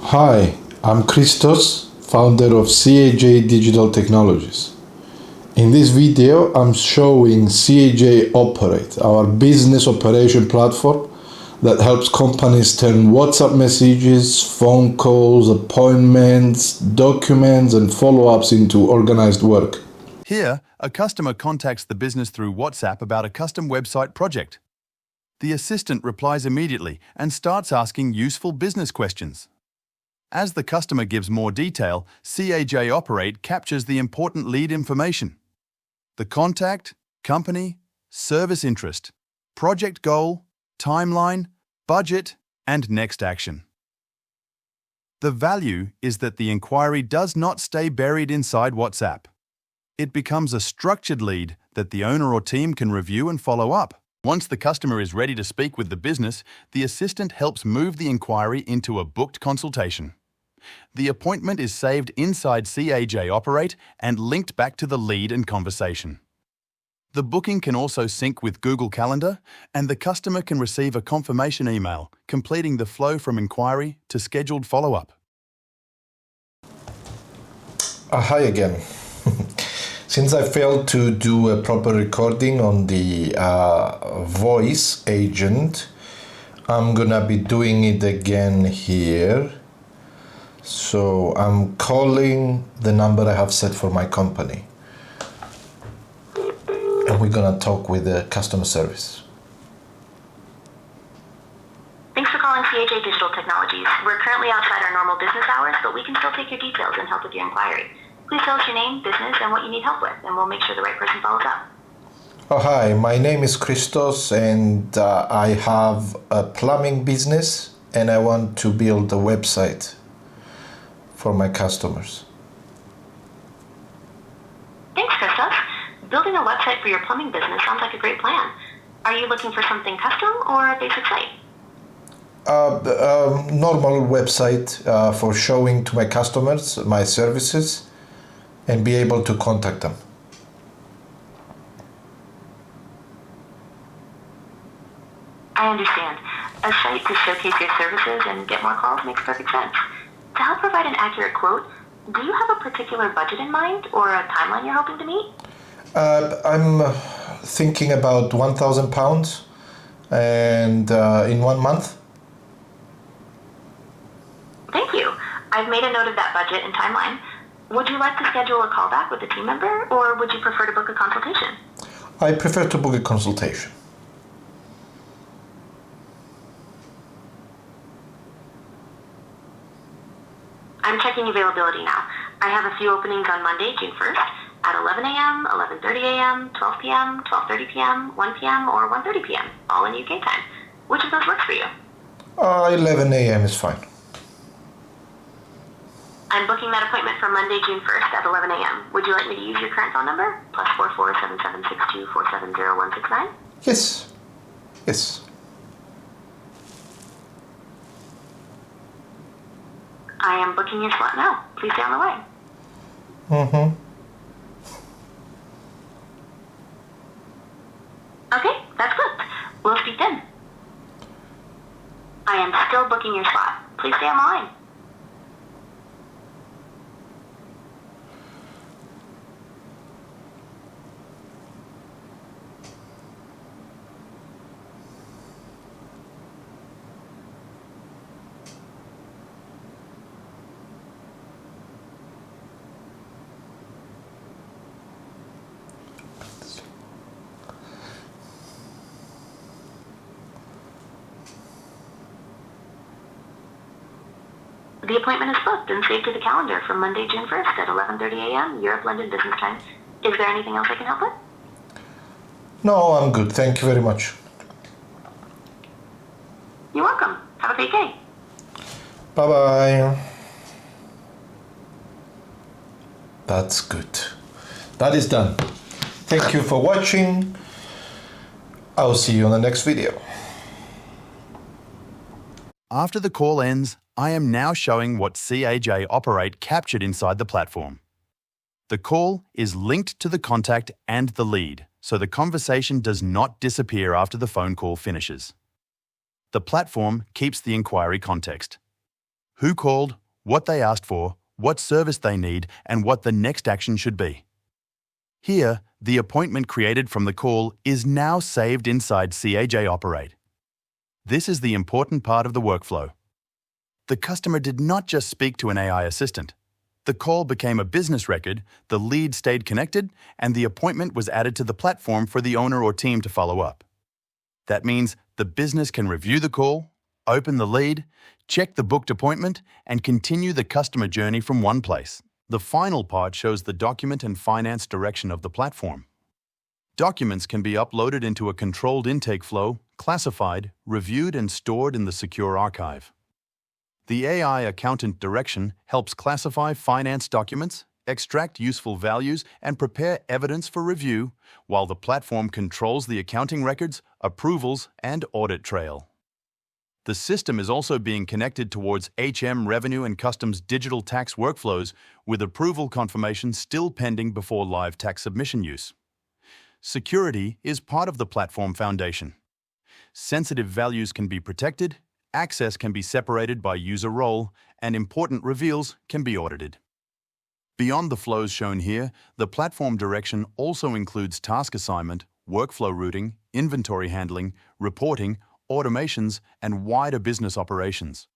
Hi, I'm Christos, founder of CAJ Digital Technologies. In this video, I'm showing CAJ Operate, our business operation platform that helps companies turn WhatsApp messages, phone calls, appointments, documents, and follow-ups into organized work. Here, a customer contacts the business through WhatsApp about a custom website project. The assistant replies immediately and starts asking useful business questions. As the customer gives more detail, CAJ Operate captures the important lead information: the contact, company, service interest, project goal, timeline, budget, and next action. The value is that the inquiry does not stay buried inside WhatsApp. It becomes a structured lead that the owner or team can review and follow up. Once the customer is ready to speak with the business, the assistant helps move the inquiry into a booked consultation. The appointment is saved inside CAJ Operate and linked back to the lead and conversation. The booking can also sync with Google Calendar, and the customer can receive a confirmation email, completing the flow from inquiry to scheduled follow-up. Hi again. Since I failed to do a proper recording on the voice agent, I'm gonna be doing it again here. So I'm calling the number I have set for my company. And we're gonna talk with the customer service. Thanks for calling CAJ Digital Technologies. We're currently outside our normal business hours, but we can still take your details and help with your inquiry. Please tell us your name, business, and what you need help with, and we'll make sure the right person follows up. Oh, hi, my name is Christos, and I have a plumbing business, and I want to build a website for my customers. Thanks, Christos. Building a website for your plumbing business sounds like a great plan. Are you looking for something custom or a basic site? Normal website for showing to my customers my services and be able to contact them. I understand. A site to showcase your services and get more calls makes perfect sense. To help provide an accurate quote, do you have a particular budget in mind or a timeline you're hoping to meet? I'm thinking about £1,000 and in 1 month. Thank you. I've made a note of that budget and timeline. Would you like to schedule a call back with a team member, or would you prefer to book a consultation? I prefer to book a consultation. I'm checking availability now. I have a few openings on Monday, June 1st at 11 a.m., 11:30 a.m., 12 p.m., 12:30 p.m., 1 p.m., or 1:30 p.m., all in UK time. Which of those works for you? 11 a.m. is fine. I'm booking that appointment for Monday, June 1st at 11 a.m. Would you like me to use your current phone number? +44 7762 470169? Yes. Yes. I am booking your slot now. Please stay on the way. Okay, that's booked. We'll speak then. I am still booking your slot. Please stay on the line. The appointment is booked and saved to the calendar for Monday, June 1st at 11:30 a.m. Europe, London business time. Is there anything else I can help with? No, I'm good. Thank you very much. You're welcome. Have a great day. Bye-bye. That's good. That is done. Thank you for watching. I'll see you on the next video. After the call ends, I am now showing what CAJ Operate captured inside the platform. The call is linked to the contact and the lead, so the conversation does not disappear after the phone call finishes. The platform keeps the inquiry context. who called, what they asked for, what service they need, and what the next action should be. Here, the appointment created from the call is now saved inside CAJ Operate. This is the important part of the workflow. The customer did not just speak to an AI assistant. The call became a business record, the lead stayed connected, and the appointment was added to the platform for the owner or team to follow up. That means the business can review the call, open the lead, check the booked appointment, and continue the customer journey from one place. The final part shows the document and finance direction of the platform. Documents can be uploaded into a controlled intake flow, classified, reviewed, and stored in the secure archive. The AI accountant direction helps classify finance documents, extract useful values, and prepare evidence for review, while the platform controls the accounting records, approvals, and audit trail. The system is also being connected towards Revenue and Customs digital tax workflows, with approval confirmation still pending before live tax submission use. Security is part of the platform foundation. Sensitive values can be protected, access can be separated by user role, and important reveals can be audited. Beyond the flows shown here, the platform direction also includes task assignment, workflow routing, inventory handling, reporting, automations, and wider business operations.